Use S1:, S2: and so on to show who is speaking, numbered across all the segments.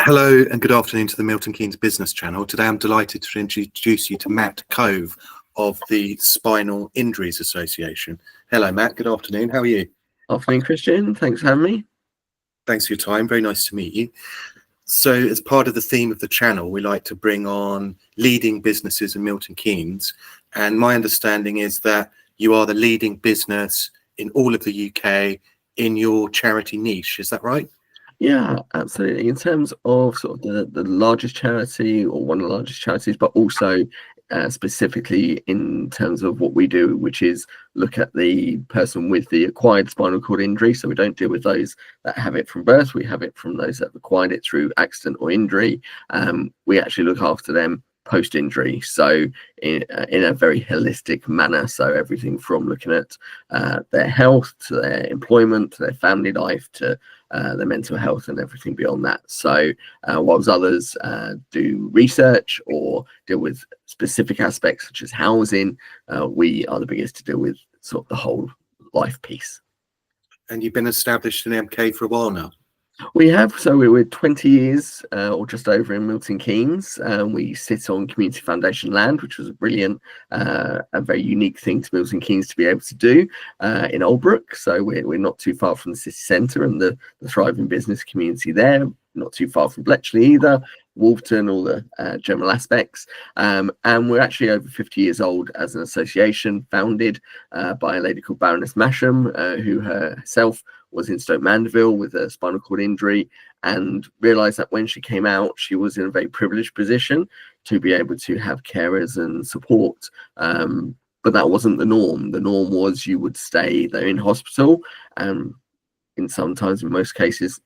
S1: Hello and good afternoon to the Milton Keynes Business Channel. Today I'm delighted to introduce you to Matt Cove of the Spinal Injuries Association. Hello Matt, good afternoon. How are you?
S2: Afternoon, Christian. Thanks for having me.
S1: Thanks for your time. Very nice to meet you. So as part of the theme of the channel, we like to bring on leading businesses in Milton Keynes. And my understanding is that you are the leading business in all of the UK in your charity niche. Is that right?
S2: Yeah, absolutely. In terms of sort of the largest charity or one of the largest charities, but also specifically in terms of what we do, which is look at the person with the acquired spinal cord injury. So we don't deal with those that have it from birth. We have it from those that have acquired it through accident or injury. We actually look after them post-injury, so in a very holistic manner. So everything from looking at their health to their employment to their family life to their mental health and everything beyond that. So whilst others do research or deal with specific aspects such as housing, we are the biggest to deal with sort of the whole life piece.
S1: And you've been established in MK for a while now?
S2: We have, so we're 20 years or just over in Milton Keynes. We sit on community foundation land, which was a brilliant, a very unique thing to Milton Keynes to be able to do in Oldbrook. So we're not too far from the city centre and the thriving business community there, not too far from Bletchley either, Wolverton, all the general aspects. And we're actually over 50 years old as an association, founded by a lady called Baroness Masham, who herself was in Stoke Mandeville with a spinal cord injury, and realized that when she came out, she was in a very privileged position to be able to have carers and support. But that wasn't the norm. The norm was you would stay there in hospital, and in most cases,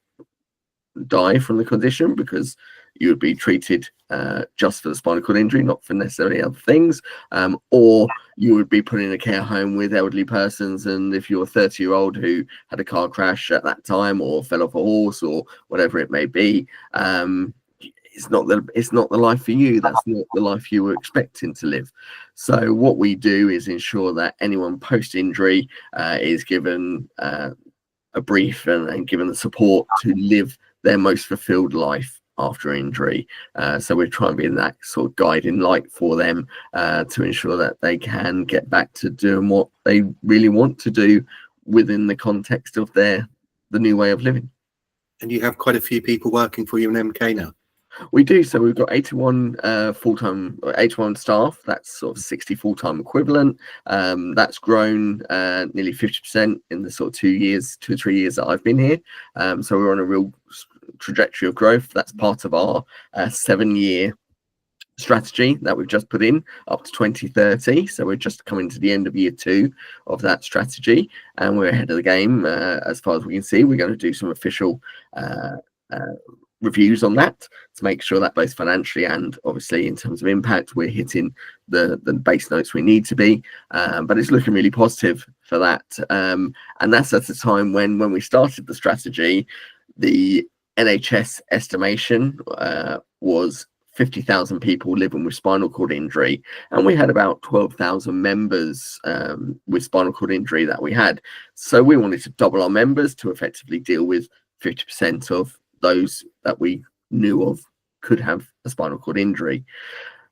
S2: die from the condition because you would be treated just for the spinal cord injury, not for necessarily other things, or you would be put in a care home with elderly persons, and if you're a 30-year-old who had a car crash at that time or fell off a horse or whatever it may be, it's not the life for you. That's not the life you were expecting to live. So what we do is ensure that anyone post-injury is given a brief and given the support to live their most fulfilled life after injury. So we're trying to be that sort of guiding light for them to ensure that they can get back to doing what they really want to do within the context of the new way of living.
S1: And you have quite a few people working for you in MK now?
S2: We do. So we've got 81 full-time, 81 staff. That's sort of 60 full-time equivalent. That's grown nearly 50% in the sort of 2 or 3 years that I've been here. So we're on a real trajectory of growth. That's part of our 7-year strategy that we've just put in up to 2030. So we're just coming to the end of year 2 of that strategy, and we're ahead of the game as far as we can see. We're going to do some official reviews on that to make sure that both financially and obviously in terms of impact we're hitting the base notes we need to be, but it's looking really positive for that, and that's at a time when we started the strategy, the NHS estimation was 50,000 people living with spinal cord injury, and we had about 12,000 members with spinal cord injury that we had. So we wanted to double our members to effectively deal with 50% of those that we knew of could have a spinal cord injury.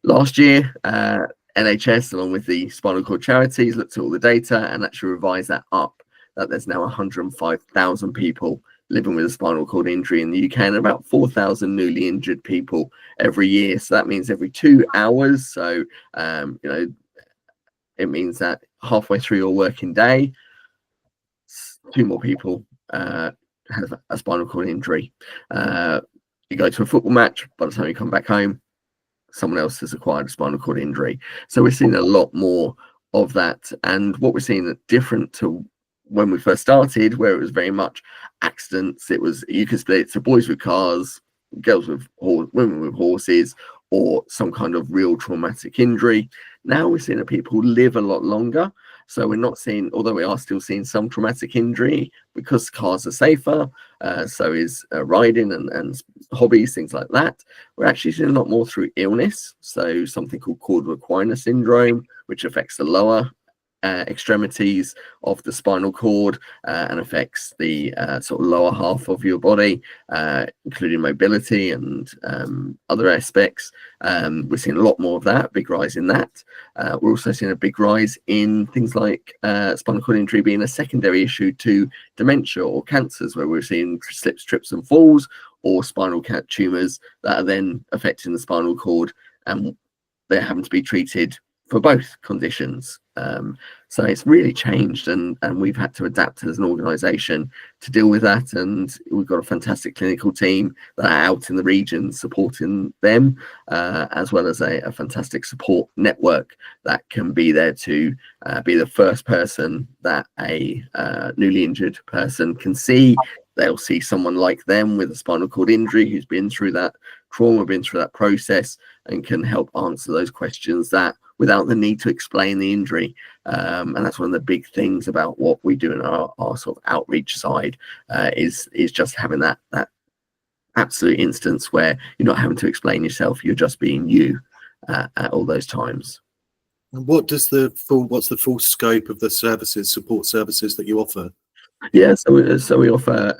S2: Last year, NHS, along with the spinal cord charities, looked at all the data and actually revised that up, that there's now 105,000 people living with a spinal cord injury in the UK and about 4,000 newly injured people every year. So that means every 2 hours. So, it means that halfway through your working day, 2 more people have a spinal cord injury. You go to a football match, by the time you come back home, someone else has acquired a spinal cord injury. So we're seeing a lot more of that. And what we're seeing different to when we first started, where it was very much accidents, you could split it to boys with cars, girls with women with horses, or some kind of real traumatic injury. Now we're seeing that people live a lot longer. So we're not seeing, although we are still seeing some traumatic injury, because cars are safer, so is riding and hobbies, things like that. We're actually seeing a lot more through illness. So something called cord Requiner syndrome, which affects the lower extremities of the spinal cord and affects the sort of lower half of your body, including mobility and other aspects. We're seeing a lot more of that, big rise in that. We're also seeing a big rise in things like spinal cord injury being a secondary issue to dementia or cancers, where we're seeing slips, trips and falls, or spinal tumours that are then affecting the spinal cord, and they're having to be treated for both conditions. So it's really changed, and we've had to adapt as an organisation to deal with that. And we've got a fantastic clinical team that are out in the region supporting them, as well as a fantastic support network that can be there to be the first person that a newly injured person can see. They'll see someone like them with a spinal cord injury who's been through that trauma, been through that process, and can help answer those questions that without the need to explain the injury. And that's one of the big things about what we do in our sort of outreach side, is just having that absolute instance where you're not having to explain yourself, you're just being you at all those times.
S1: And what's the full scope of the support services that you offer?
S2: Yeah, so we offer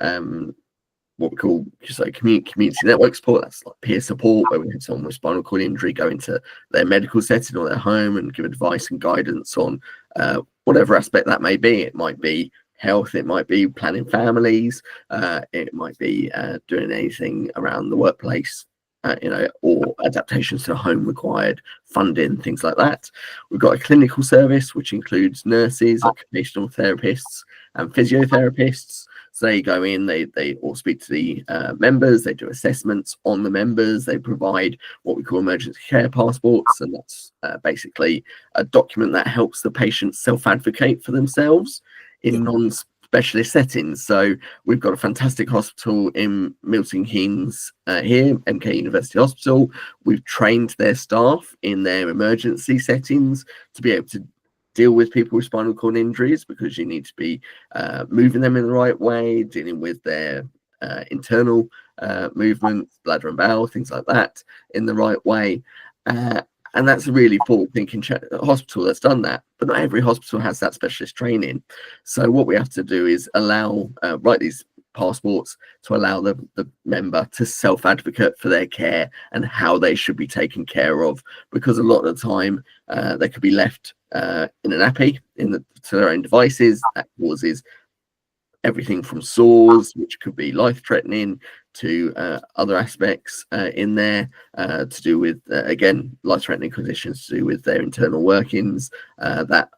S2: what we call community network support. That's like peer support, where we have someone with spinal cord injury go into their medical setting or their home and give advice and guidance on whatever aspect that may be. It might be health, it might be planning families, it might be doing anything around the workplace, or adaptations to home required funding, things like that. We've got a clinical service which includes nurses, occupational therapists and physiotherapists. So they go in, they all speak to the members, they do assessments on the members, they provide what we call emergency care passports, and that's basically a document that helps the patient self-advocate for themselves in non-specialist settings. So we've got a fantastic hospital in Milton Keynes here, MK University Hospital. We've trained their staff in their emergency settings to be able to deal with people with spinal cord injuries, because you need to be moving them in the right way, dealing with their internal movements, bladder and bowel, things like that, in the right way. And that's a really forward-thinking hospital that's done that. But not every hospital has that specialist training. So what we have to do is write these passports to allow the member to self-advocate for their care and how they should be taken care of, because a lot of the time they could be left in an nappy to their own devices. That causes everything from sores, which could be life-threatening, to other aspects in there to do with again, life-threatening conditions to do with their internal workings. That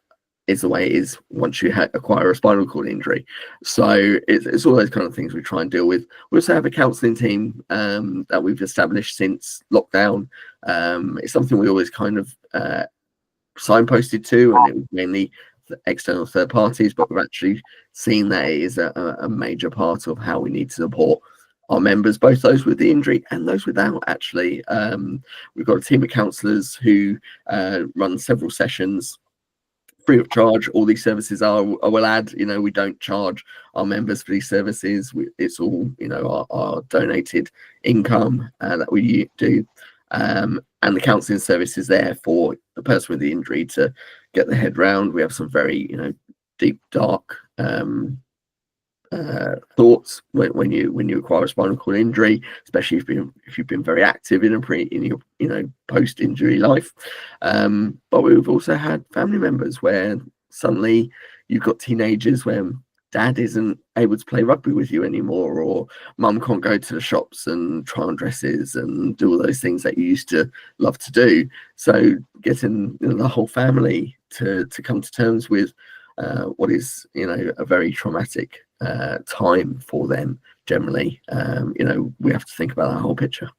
S2: is the way it is once you acquire a spinal cord injury. So it's all those kind of things we try and deal with. We also have a counselling team that we've established since lockdown. It's something we always kind of signposted to, and it was mainly external third parties, but we've actually seen that it is a major part of how we need to support our members, both those with the injury and those without. Actually, we've got a team of counsellors who run several sessions free of charge. All these services I will add, we don't charge our members for these services. It's all, our donated income that we do. And the counselling service is there for the person with the injury to get their head round. We have some very, deep, dark thoughts when you acquire a spinal cord injury, especially if you've been very active in your post-injury life. But we've also had family members where suddenly you've got teenagers where dad isn't able to play rugby with you anymore, or mum can't go to the shops and try on dresses and do all those things that you used to love to do. So getting the whole family to come to terms with what is a very traumatic time for them generally, we have to think about that whole picture.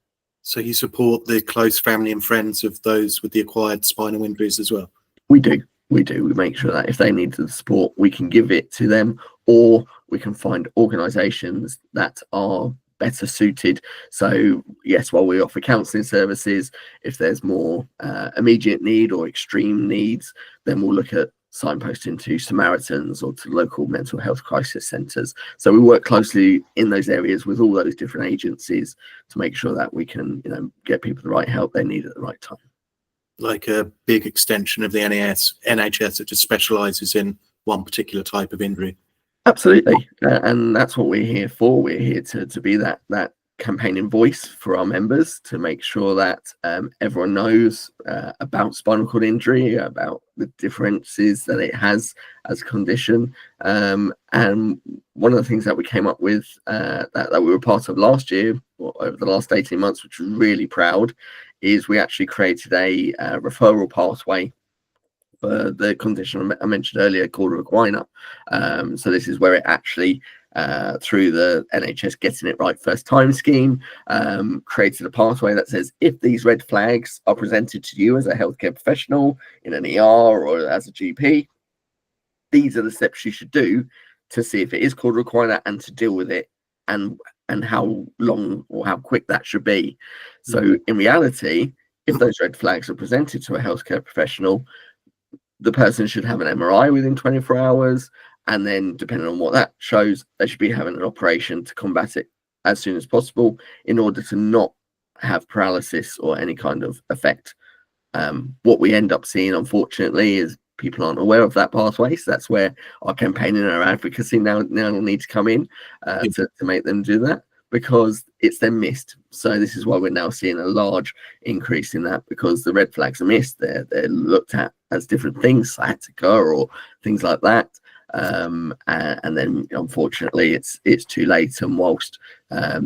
S1: So you support the close family and friends of those with the acquired spinal injuries as well?
S2: We do. We make sure that if they need the support, we can give it to them, or we can find organisations that are better suited. So yes, while we offer counselling services, if there's more immediate need or extreme needs, then we'll look at signposting to Samaritans or to local mental health crisis centres. So we work closely in those areas with all those different agencies to make sure that we can get people the right help they need at the right time.
S1: like a big extension of the NHS that just specialises in one particular type of injury.
S2: Absolutely, and that's what we're here for. We're here to be that campaigning voice for our members, to make sure that everyone knows about spinal cord injury, about the differences that it has as a condition. And one of the things that we came up with that we were part of last year, or over the last 18 months, which we're really proud, is we actually created a referral pathway for the condition I mentioned earlier called Requiner. So this is where it actually, through the NHS Getting It Right First Time scheme, created a pathway that says, if these red flags are presented to you as a healthcare professional in an ER or as a GP, these are the steps you should do to see if it is called Requiner and to deal with it, and how long or how quick that should be. So in reality, if those red flags are presented to a healthcare professional, the person should have an MRI within 24 hours. And then depending on what that shows, they should be having an operation to combat it as soon as possible in order to not have paralysis or any kind of effect. What we end up seeing, unfortunately, is people aren't aware of that pathway. So that's where our campaigning and our advocacy now need to come in to make them do that, because it's then missed. So this is why we're now seeing a large increase in that, because the red flags are missed. They're looked at as different things, sciatica or things like that. And then unfortunately it's too late. And whilst a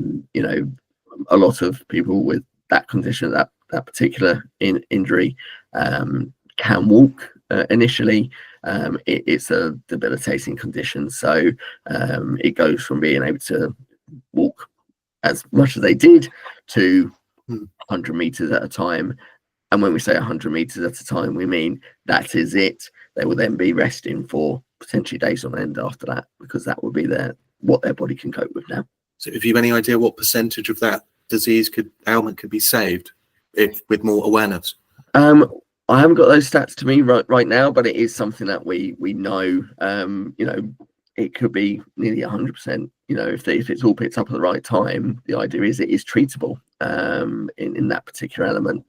S2: lot of people with that condition, that particular injury can walk initially, it's a debilitating condition. So it goes from being able to walk as much as they did to 100 meters at a time. And when we say 100 meters at a time, we mean that is it. They will then be resting for potentially days on end after that, because that would be what their body can cope with now.
S1: So have you any idea what percentage of that ailment could be saved with more awareness?
S2: I haven't got those stats to me right now, but it is something that we know. It could be nearly 100%. If it's all picked up at the right time, the idea is it is treatable in that particular element.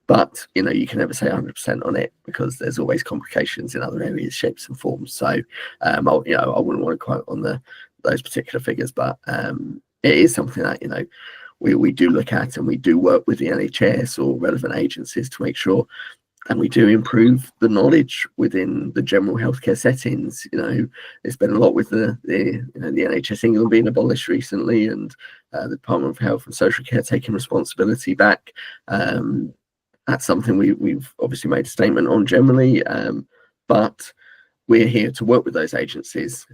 S2: But you can never say 100% on it, because there's always complications in other areas, shapes and forms. So I wouldn't want to quote on those particular figures, but it is something that we do look at, and we do work with the NHS or relevant agencies to make sure, and we do improve the knowledge within the general healthcare settings. There's been a lot with the NHS England being abolished recently, and the Department of Health and Social Care taking responsibility back. That's something we've obviously made a statement on generally, but we're here to work with those agencies.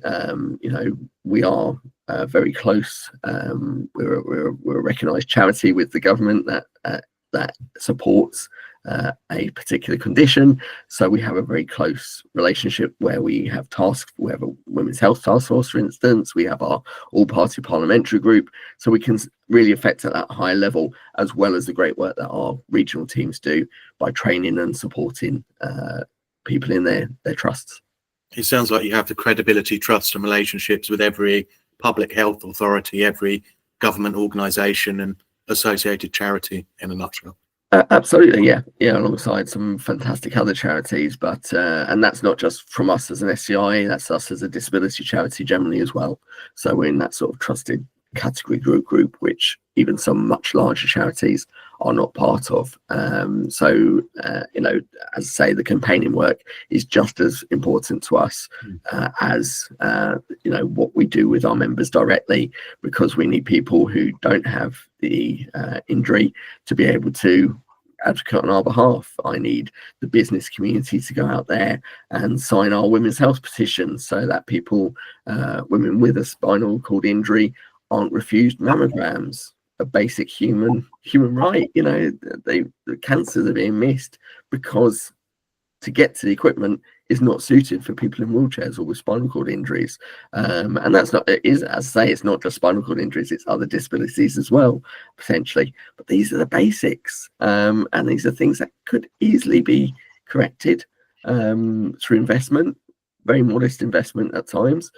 S2: We are very close. We're a recognised charity with the government that supports a particular condition. So we have a very close relationship where we have we have a Women's Health Task Force, for instance. We have our all-party parliamentary group. So we can really affect at that high level, as well as the great work that our regional teams do by training and supporting people in their trusts.
S1: It sounds like you have the credibility, trust and relationships with every public health authority, every government organisation and associated charity in a nutshell.
S2: Absolutely, yeah, alongside some fantastic other charities, but and that's not just from us as an SCI, that's us as a disability charity generally as well. So we're in that sort of trusted category group, which even some much larger charities are not part of. So as I say, the campaigning work is just as important to us as what we do with our members directly, because we need people who don't have the injury to be able to advocate on our behalf. I need the business community to go out there and sign our women's health petition, so that people, women with a spinal cord injury, aren't refused mammograms, a basic human right. The cancers are being missed because to get to the equipment is not suited for people in wheelchairs or with spinal cord injuries. And that's not, it is, as I say, it's not just spinal cord injuries, it's other disabilities as well, potentially. But these are the basics. And these are things that could easily be corrected through investment, very modest investment at times,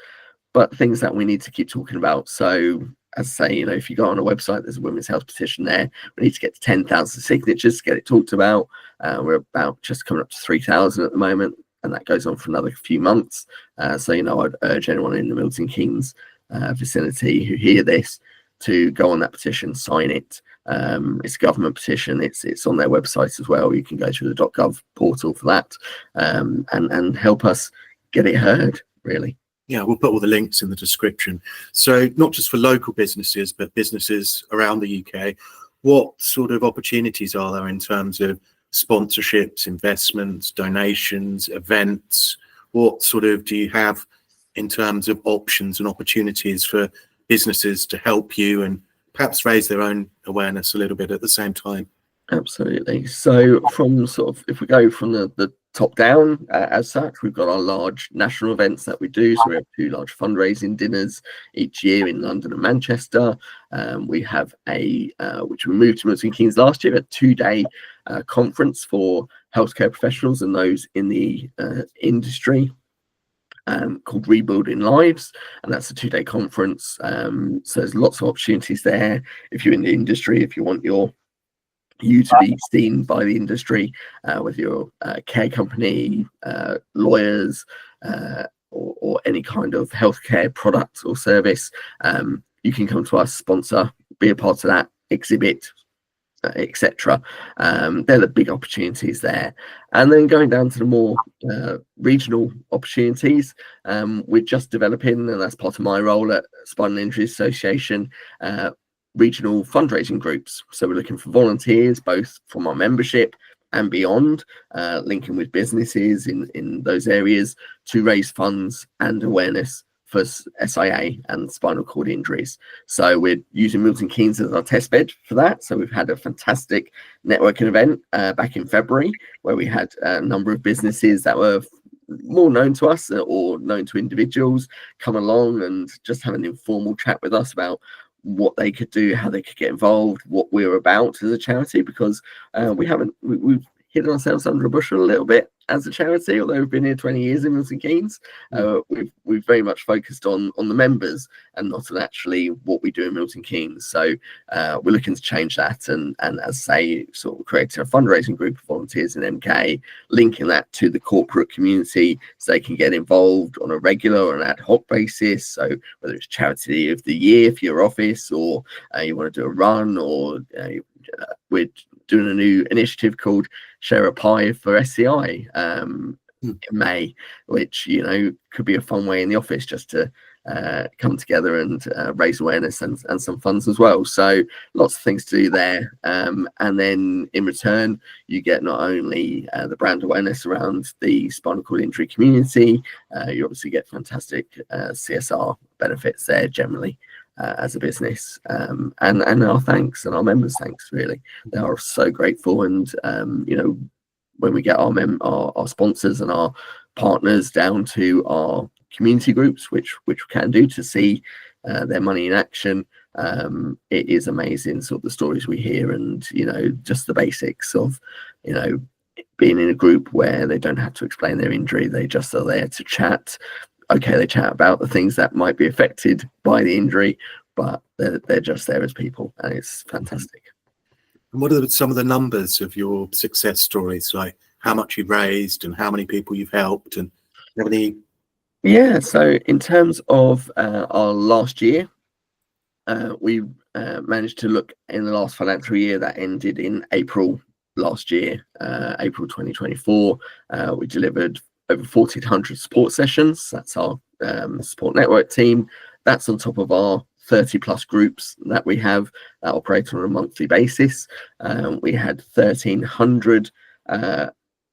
S2: but things that we need to keep talking about. So as I say, if you go on a website, there's a women's health petition there. We need to get to 10,000 signatures to get it talked about. We're about just coming up to 3,000 at the moment, and that goes on for another few months. So I'd urge anyone in the Milton Keynes vicinity who hear this to go on that petition, sign it. It's a government petition. It's on their website as well. You can go to the .gov portal for that, and help us get it heard, really.
S1: Yeah, we'll put all the links in the description. So not just for local businesses, but businesses around the UK, what sort of opportunities are there in terms of sponsorships, investments, donations, events? What sort of do you have in terms of options and opportunities for businesses to help you and perhaps raise their own awareness a little bit at the same time?
S2: Absolutely. So from if we go from the top down, as such, we've got our large national events that we do. So we have 2 large fundraising dinners each year in London and Manchester. We have which we moved to Milton Keynes last year, a 2-day conference for healthcare professionals and those in the industry, called Rebuilding Lives, and that's a 2-day conference. So there's lots of opportunities there. If you're in the industry, if you want you to be seen by the industry, with your care company, lawyers, or any kind of healthcare product or service, you can come to us, sponsor, be a part of that, exhibit, etc. They're the big opportunities there. And then going down to the more regional opportunities, we're just developing, and that's part of my role at Spinal Injuries Association, regional fundraising groups. So we're looking for volunteers both from our membership and beyond, linking with businesses in those areas to raise funds and awareness for SIA and spinal cord injuries. So we're using Milton Keynes as our test bed for that. So we've had a fantastic networking event back in February, where we had a number of businesses that were more known to us or known to individuals come along and just have an informal chat with us about what they could do, how they could get involved, what we're about as a charity, because we've hidden ourselves under a bushel a little bit as a charity, although we've been here 20 years in Milton Keynes. We've very much focused on the members and not on actually what we do in Milton Keynes. So we're looking to change that, and as I say, sort of creating a fundraising group of volunteers in MK, linking that to the corporate community so they can get involved on a regular or an ad hoc basis. So whether it's charity of the year for your office, or you want to do a run, or we're doing a new initiative called Share a Pie for SCI in May, which could be a fun way in the office just to come together and raise awareness and some funds as well. So lots of things to do there, and then in return you get not only the brand awareness around the spinal cord injury community, you obviously get fantastic CSR benefits there generally. As a business, and our thanks and our members' thanks, really. They are so grateful, and when we get our sponsors and our partners down to our community groups, which we can do to see their money in action, it is amazing sort of the stories we hear, and just the basics of being in a group where they don't have to explain their injury, they just are there to chat. Okay, they chat about the things that might be affected by the injury, but they're just there as people, and it's fantastic.
S1: And what are some of the numbers of your success stories, like how much you've raised and how many people you've helped, and have any? Yeah,
S2: so in terms of our last year, we managed to look in the last financial year that ended in April last year, April 2024. We delivered over 1,400 support sessions. That's our support network team. That's on top of our 30+ groups that we have that operate on a monthly basis. We had 1,300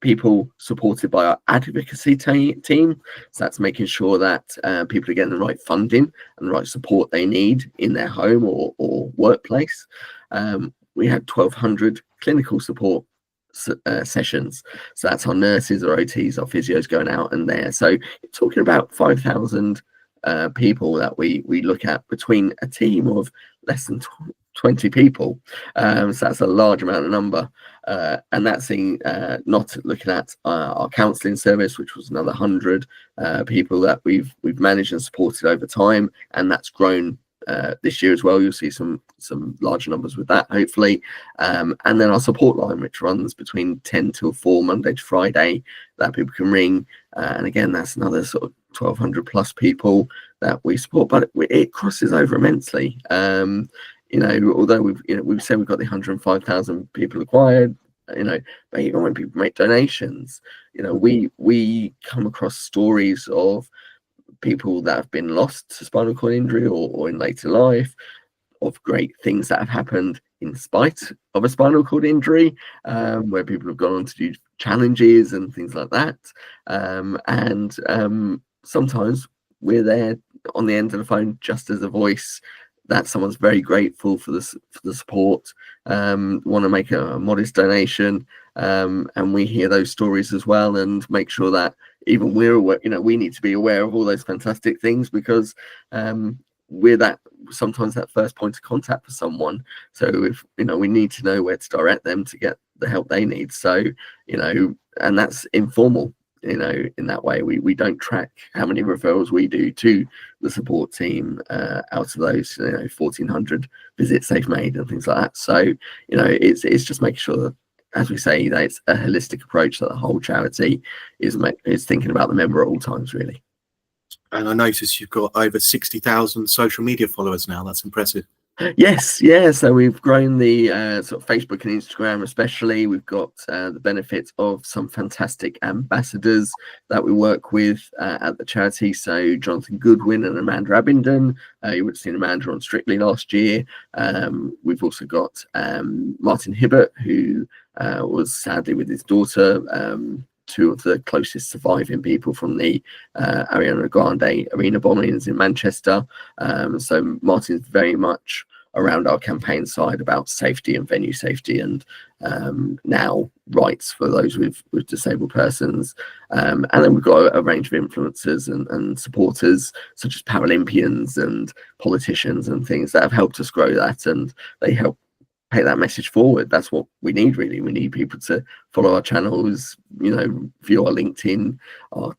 S2: people supported by our advocacy team. So that's making sure that people are getting the right funding and the right support they need in their home or workplace. We had 1,200 clinical support sessions. So that's our nurses, our OTs, our physios going out and there. So you're talking about 5,000 people that we look at between a team of less than 20 people. So that's a large amount of number. And that's not looking at our counselling service, which was another 100 people that we've managed and supported over time, and that's grown this year as well. You'll see some larger numbers with that, hopefully. And then our support line, which runs between 10 till 4 Monday to Friday, that people can ring. And again, that's another sort of 1,200 plus people that we support, but it crosses over immensely. Although we've said we've got the 105,000 people acquired, but even when people make donations, we come across stories of people that have been lost to spinal cord injury or in later life, of great things that have happened in spite of a spinal cord injury, where people have gone on to do challenges and things like that. Sometimes we're there on the end of the phone just as a voice that someone's very grateful for the support, want to make a modest donation, and we hear those stories as well and make sure that even we're aware, we need to be aware of all those fantastic things, because we're sometimes that first point of contact for someone. So if we need to know where to direct them to get the help they need. So and that's informal. In that way, we don't track how many referrals we do to the support team out of those 1,400 visits they've made and things like that. So it's just making sure that, as we say, that it's a holistic approach, that the whole charity is thinking about the member at all times, really.
S1: And I notice you've got over 60,000 social media followers now. That's impressive.
S2: Yes, yeah. So we've grown the sort of Facebook and Instagram, especially. We've got the benefit of some fantastic ambassadors that we work with at the charity. So Jonathan Goodwin and Amanda Abingdon. You would have seen Amanda on Strictly last year. We've also got Martin Hibbert, who was sadly with his daughter, two of the closest surviving people from the Ariana Grande arena bombings in Manchester. So Martin's very much around our campaign side about safety and venue safety, and now rights for those with disabled persons. And then we've got a range of influencers and supporters, such as Paralympians and politicians and things, that have helped us grow that, and they help pay that message forward. That's what we need, really. We need people to follow our channels, view our LinkedIn, our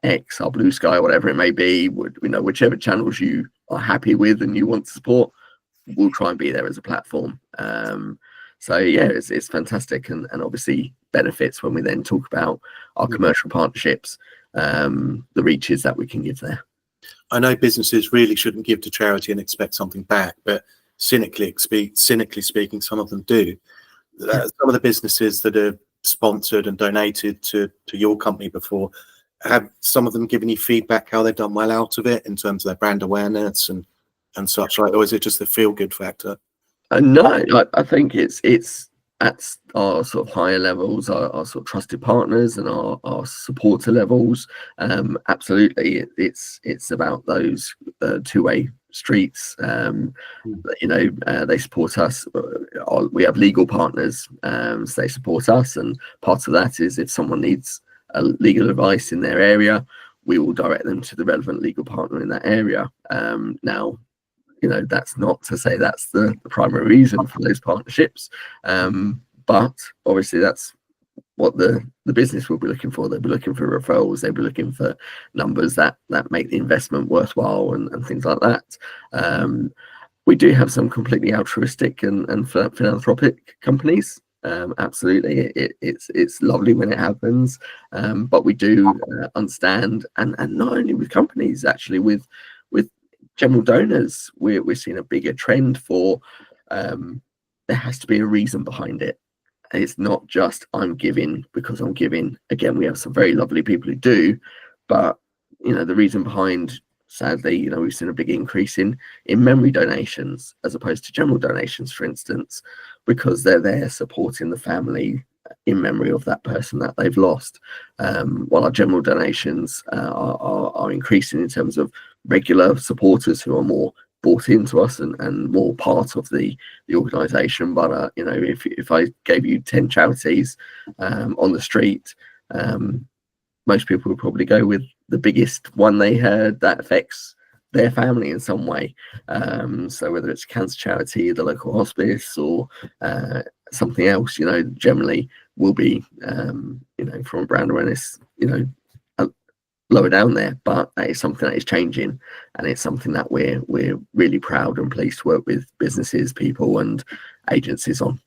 S2: X, our Blue Sky, whatever it may be. Whichever channels you are happy with and you want to support, we'll try and be there as a platform. So yeah, it's fantastic, and obviously benefits when we then talk about our commercial partnerships, the reaches that we can give there.
S1: I know businesses really shouldn't give to charity and expect something back, but cynically speaking, some of them do. Some of the businesses that have sponsored and donated to your company before, have some of them given you feedback how they've done well out of it in terms of their brand awareness and such, like, or is it just the feel good factor?
S2: No, I think it's at our sort of higher levels, our sort of trusted partners and our supporter levels. Absolutely, it's about those two-way streets. They support us. We have legal partners, so they support us, and part of that is if someone needs legal advice in their area, we will direct them to the relevant legal partner in that area. Now, that's not to say that's the primary reason for those partnerships, but obviously that's what the business will be looking for. They'll be looking for referrals, they'll be looking for numbers that make the investment worthwhile and things like that. We do have some completely altruistic and philanthropic companies. Absolutely, it's lovely when it happens, but we do understand, and not only with companies, actually with general donors, we're seeing a bigger trend for there has to be a reason behind it. It's not just I'm giving because I'm giving. Again, we have some very lovely people who do, but the reason behind, sadly, we've seen a big increase in memory donations as opposed to general donations, for instance, because they're there supporting the family in memory of that person that they've lost. While our general donations are increasing in terms of regular supporters who are more bought into us and more part of the organisation. But if I gave you 10 charities on the street, most people would probably go with the biggest one they heard that affects their family in some way. So whether it's a cancer charity, the local hospice, or something else, generally will be, from brand awareness, lower down there, but that is something that is changing, and it's something that we're really proud and pleased to work with businesses, people, and agencies on.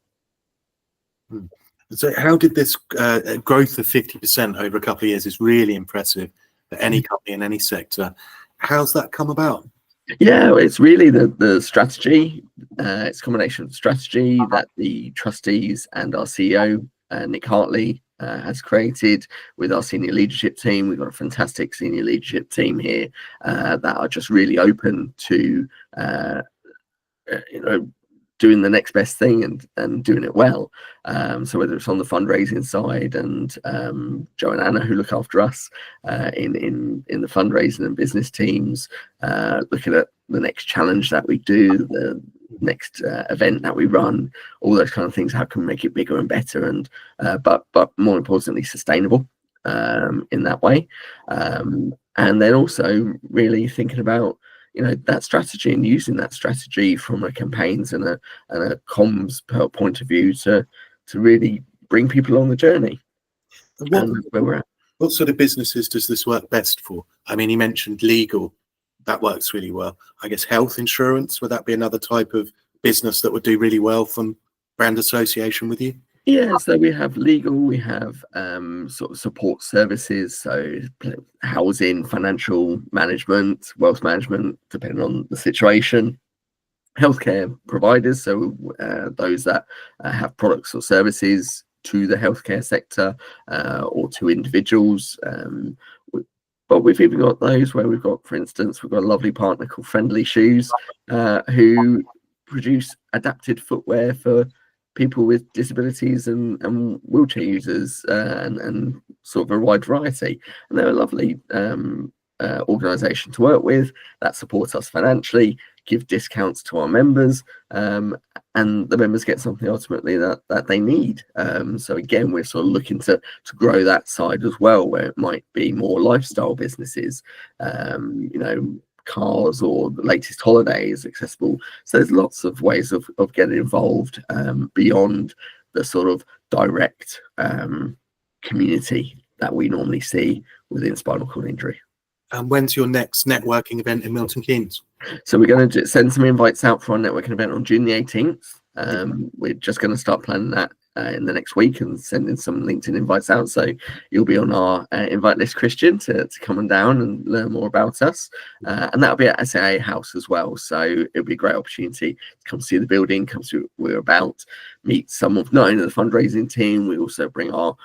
S1: So how did this growth of 50% over a couple of years is really impressive for any company in any sector. How's that come about?
S2: Yeah, it's really the strategy. It's a combination of strategy that the trustees and our CEO, Nick Hartley, has created with our senior leadership team. We've got a fantastic senior leadership team here that are just really open to doing the next best thing and doing it well. So whether it's on the fundraising side, and Joe and Anna, who look after us in the fundraising and business teams, looking at the next challenge that we do, the next event that we run, all those kind of things. How can we make it bigger and better, and but more importantly, sustainable in that way. And then also really thinking about that strategy and using that strategy from a campaigns and a comms point of view to really bring people on the journey. Where we're at.
S1: What sort of businesses does this work best for? I mean, you mentioned legal, that works really well. I guess health insurance, would that be another type of business that would do really well from brand association with you?
S2: Yeah, so we have legal, we have sort of support services, so housing, financial management, wealth management, depending on the situation. Healthcare providers, so those that have products or services to the healthcare sector or to individuals. But we've even got those where we've got, for instance, we've got a lovely partner called Friendly Shoes who produce adapted footwear for people with disabilities and wheelchair users and sort of a wide variety. And they're a lovely organisation to work with that supports us financially, give discounts to our members, and the members get something ultimately that they need. So again, we're sort of looking to grow that side as well, where it might be more lifestyle businesses, cars or the latest holidays accessible. So there's lots of ways of getting involved beyond the sort of direct community that we normally see within spinal cord injury.
S1: And when's your next networking event in Milton Keynes?
S2: So we're going to send some invites out for our networking event on June the 18th. We're just going to start planning that in the next week and sending some LinkedIn invites out. So you'll be on our invite list, Christian, to come on down and learn more about us. And that'll be at SAA House as well. So it'll be a great opportunity to come see the building, come see what we're about, meet some of not only the fundraising team, we also bring our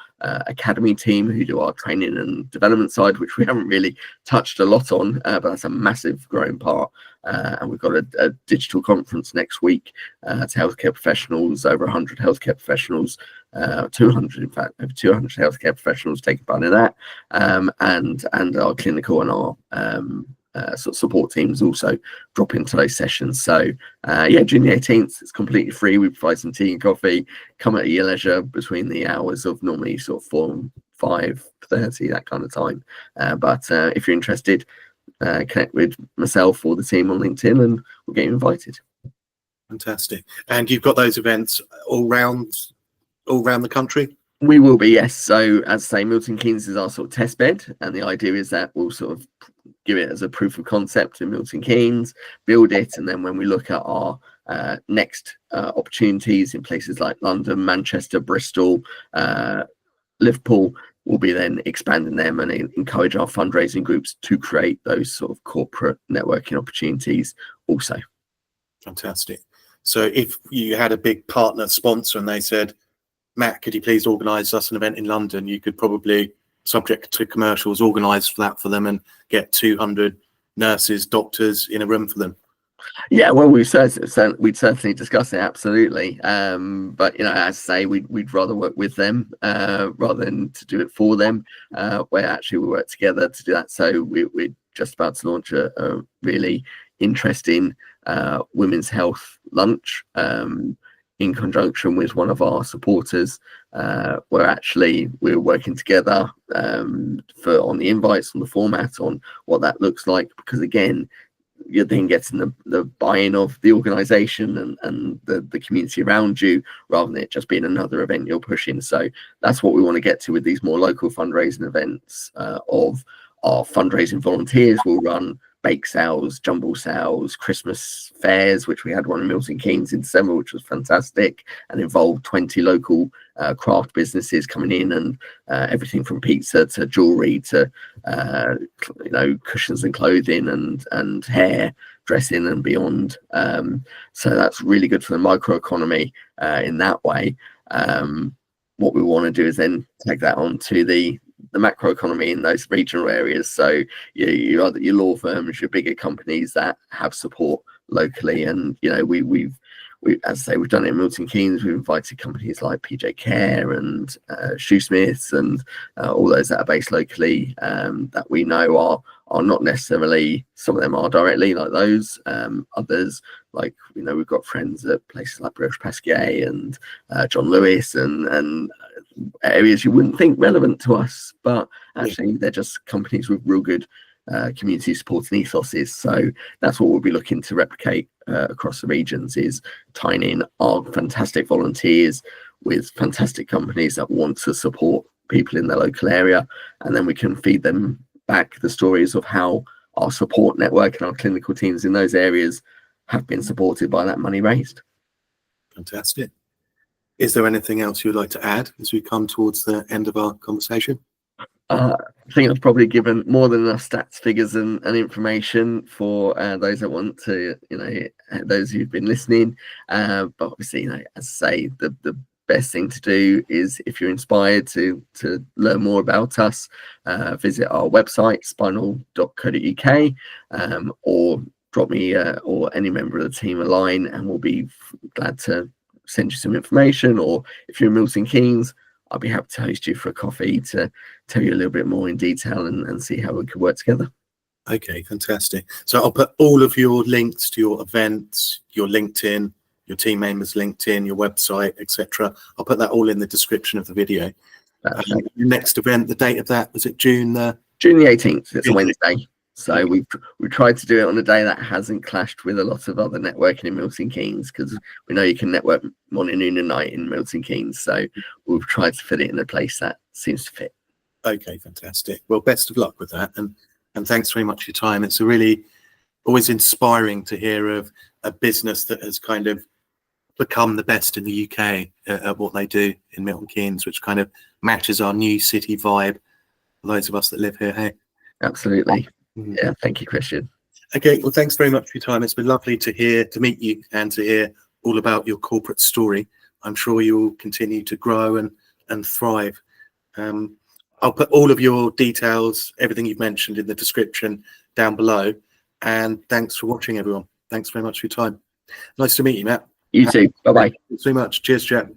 S2: academy team who do our training and development side, which we haven't really touched a lot on, but that's a massive growing part. And we've got a digital conference next week to healthcare professionals, over 100 healthcare professionals, 200 in fact, over 200 healthcare professionals taking part in that, and our clinical and our sort of support teams also drop into those sessions. So June the 18th, it's completely free. We provide some tea and coffee. Come at your leisure between the hours of normally sort of 4 and 5:30, that kind of time. But if you're interested, connect with myself or the team on LinkedIn and we'll get you invited.
S1: Fantastic. And you've got those events all round the country?
S2: We will be, yes. So as I say, Milton Keynes is our sort of test bed, and the idea is that we'll sort of give it as a proof of concept in Milton Keynes, build it, and then when we look at our next opportunities in places like London, Manchester, Bristol, Liverpool, we'll be then expanding them and encourage our fundraising groups to create those sort of corporate networking opportunities also.
S1: Fantastic. So if you had a big partner sponsor and they said, Matt, could you please organise us an event in London? You could probably, subject to commercials, organise that for them and get 200 nurses, doctors in a room for them.
S2: Yeah, well, we'd certainly discuss it, absolutely. But as I say, we'd rather work with them rather than to do it for them. Where actually we work together to do that. So we're just about to launch a really interesting women's health lunch in conjunction with one of our supporters, where actually we're working together on the invites, on the format, on what that looks like, because again, you're then getting the buy-in of the organisation and the community around you, rather than it just being another event you're pushing. So that's what we want to get to with these more local fundraising events, of our fundraising volunteers will run bake sales, jumble sales, Christmas fairs, which we had one in Milton Keynes in December, which was fantastic, and involved 20 local craft businesses coming in, and everything from pizza to jewelry to cushions and clothing and hair dressing and beyond. So that's really good for the microeconomy in that way. What we want to do is then take that on to the macroeconomy in those regional areas. So your law firms, your bigger companies that have support locally, and we as I say, we've done it in Milton Keynes. We've invited companies like PJ Care and Shoesmiths and all those that are based locally, that we know are not necessarily, some of them are directly like those, others, like we've got friends at places like Brioche Pasquier and John Lewis and areas you wouldn't think relevant to us, but actually they're just companies with real good community support and ethoses. So that's what we'll be looking to replicate across the regions, is tying in our fantastic volunteers with fantastic companies that want to support people in their local area, and then we can feed them back the stories of how our support network and our clinical teams in those areas have been supported by that money raised.
S1: Fantastic. Is there anything else you'd like to add as we come towards the end of our conversation?
S2: I think I've probably given more than enough stats, figures and information for those that want to, those who've been listening. But obviously, as I say, the best thing to do is, if you're inspired to learn more about us, visit our website, spinal.co.uk, or drop me or any member of the team a line, and we'll be glad to send you some information. Or if you're in Milton Keynes, I'll be happy to host you for a coffee to tell you a little bit more in detail and see how we could work together.
S1: Okay, fantastic. So I'll put all of your links to your events, your LinkedIn, your team members' LinkedIn, your website, etc. I'll put that all in the description of the video. Your next event, the date of that, was it June the 18th?
S2: It's a Wednesday. So we tried to do it on a day that hasn't clashed with a lot of other networking in Milton Keynes, because we know you can network morning, noon and night in Milton Keynes. So we've tried to fit it in a place that seems to fit.
S1: Okay, fantastic. Well, best of luck with that. And thanks very much for your time. It's a really always inspiring to hear of a business that has kind of become the best in the UK at what they do in Milton Keynes, which kind of matches our new city vibe, those of us that live here. Hey,
S2: absolutely. Yeah, thank you, Christian.
S1: Okay, well, thanks very much for your time. It's been lovely to meet you and to hear all about your corporate story. I'm sure you'll continue to grow and thrive. I'll put all of your details, everything you've mentioned, in the description down below. And thanks for watching, everyone. Thanks very much for your time. Nice to meet you, Matt.
S2: You too. Bye-bye.
S1: Thanks very much. Cheers, Jack.